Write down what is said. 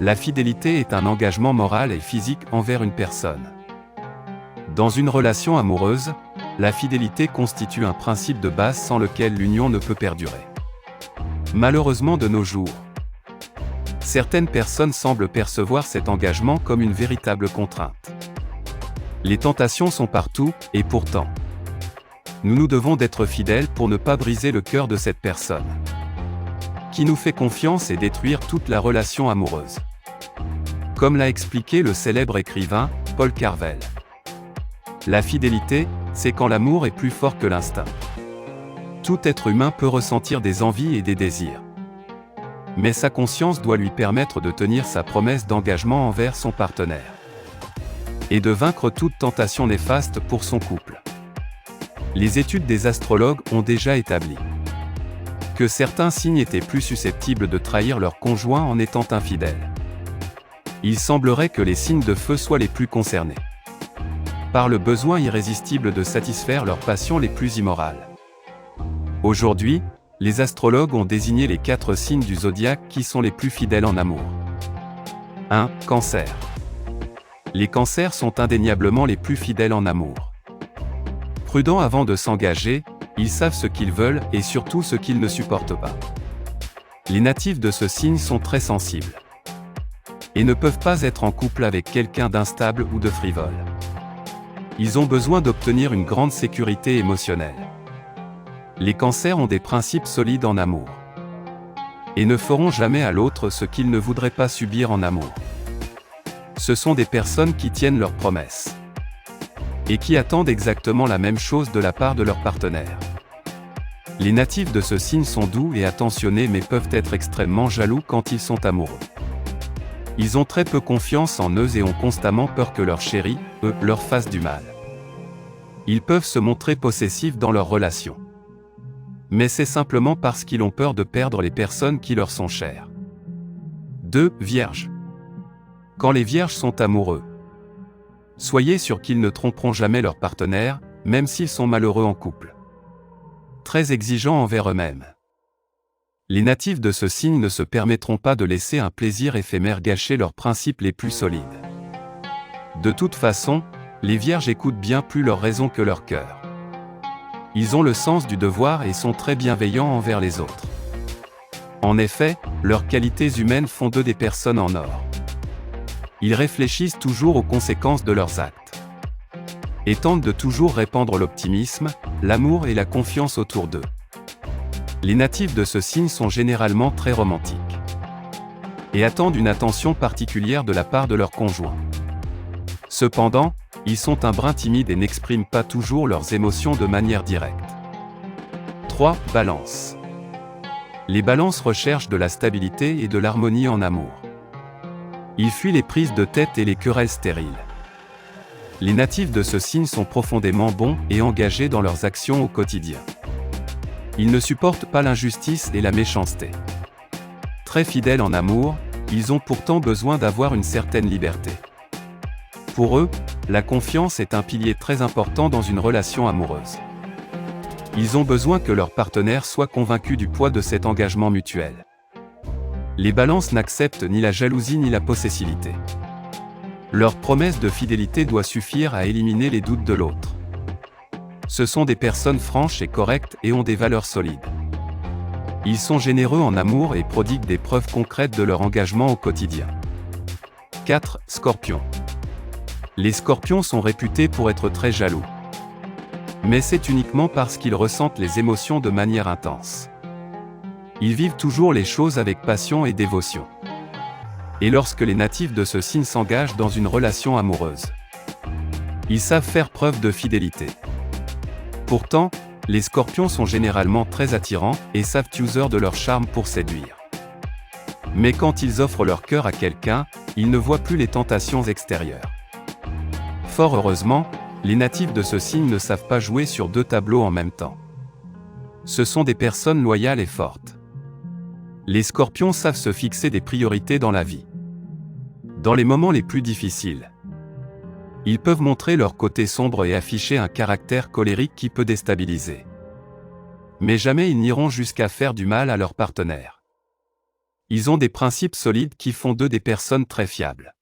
La fidélité est un engagement moral et physique envers une personne. Dans une relation amoureuse, la fidélité constitue un principe de base sans lequel l'union ne peut perdurer. Malheureusement de nos jours, certaines personnes semblent percevoir cet engagement comme une véritable contrainte. Les tentations sont partout, et pourtant, nous nous devons d'être fidèles pour ne pas briser le cœur de cette personne qui nous fait confiance et détruire toute la relation amoureuse. Comme l'a expliqué le célèbre écrivain, Paul Carvel. La fidélité, c'est quand l'amour est plus fort que l'instinct. Tout être humain peut ressentir des envies et des désirs. Mais sa conscience doit lui permettre de tenir sa promesse d'engagement envers son partenaire. Et de vaincre toute tentation néfaste pour son couple. Les études des astrologues ont déjà établi que certains signes étaient plus susceptibles de trahir leur conjoint en étant infidèles. Il semblerait que les signes de feu soient les plus concernés par le besoin irrésistible de satisfaire leurs passions les plus immorales. Aujourd'hui, les astrologues ont désigné les 4 signes du zodiaque qui sont les plus fidèles en amour. 1. Cancer. Les cancers sont indéniablement les plus fidèles en amour. Prudents avant de s'engager, ils savent ce qu'ils veulent et surtout ce qu'ils ne supportent pas. Les natifs de ce signe sont très sensibles et ne peuvent pas être en couple avec quelqu'un d'instable ou de frivole. Ils ont besoin d'obtenir une grande sécurité émotionnelle. Les cancers ont des principes solides en amour et ne feront jamais à l'autre ce qu'ils ne voudraient pas subir en amour. Ce sont des personnes qui tiennent leurs promesses et qui attendent exactement la même chose de la part de leur partenaire. Les natifs de ce signe sont doux et attentionnés mais peuvent être extrêmement jaloux quand ils sont amoureux. Ils ont très peu confiance en eux et ont constamment peur que leur chéri, leur fasse du mal. Ils peuvent se montrer possessifs dans leur relation. Mais c'est simplement parce qu'ils ont peur de perdre les personnes qui leur sont chères. 2. Vierges. Quand les vierges sont amoureux, soyez sûrs qu'ils ne tromperont jamais leur partenaire, même s'ils sont malheureux en couple. Très exigeants envers eux-mêmes. Les natifs de ce signe ne se permettront pas de laisser un plaisir éphémère gâcher leurs principes les plus solides. De toute façon, les vierges écoutent bien plus leur raison que leur cœur. Ils ont le sens du devoir et sont très bienveillants envers les autres. En effet, leurs qualités humaines font d'eux des personnes en or. Ils réfléchissent toujours aux conséquences de leurs actes et tentent de toujours répandre l'optimisme, l'amour et la confiance autour d'eux. Les natifs de ce signe sont généralement très romantiques et attendent une attention particulière de la part de leur conjoint. Cependant, ils sont un brin timides et n'expriment pas toujours leurs émotions de manière directe. 3. Balance. Les balances recherchent de la stabilité et de l'harmonie en amour. Ils fuient les prises de tête et les querelles stériles. Les natifs de ce signe sont profondément bons et engagés dans leurs actions au quotidien. Ils ne supportent pas l'injustice et la méchanceté. Très fidèles en amour, ils ont pourtant besoin d'avoir une certaine liberté. Pour eux, la confiance est un pilier très important dans une relation amoureuse. Ils ont besoin que leur partenaire soit convaincu du poids de cet engagement mutuel. Les balances n'acceptent ni la jalousie ni la possessivité. Leur promesse de fidélité doit suffire à éliminer les doutes de l'autre. Ce sont des personnes franches et correctes et ont des valeurs solides. Ils sont généreux en amour et prodiguent des preuves concrètes de leur engagement au quotidien. 4. Scorpions. Les scorpions sont réputés pour être très jaloux. Mais c'est uniquement parce qu'ils ressentent les émotions de manière intense. Ils vivent toujours les choses avec passion et dévotion. Et lorsque les natifs de ce signe s'engagent dans une relation amoureuse, ils savent faire preuve de fidélité. Pourtant, les scorpions sont généralement très attirants et savent user de leur charme pour séduire. Mais quand ils offrent leur cœur à quelqu'un, ils ne voient plus les tentations extérieures. Fort heureusement, les natifs de ce signe ne savent pas jouer sur 2 tableaux en même temps. Ce sont des personnes loyales et fortes. Les scorpions savent se fixer des priorités dans la vie. Dans les moments les plus difficiles, ils peuvent montrer leur côté sombre et afficher un caractère colérique qui peut déstabiliser. Mais jamais ils n'iront jusqu'à faire du mal à leur partenaire. Ils ont des principes solides qui font d'eux des personnes très fiables.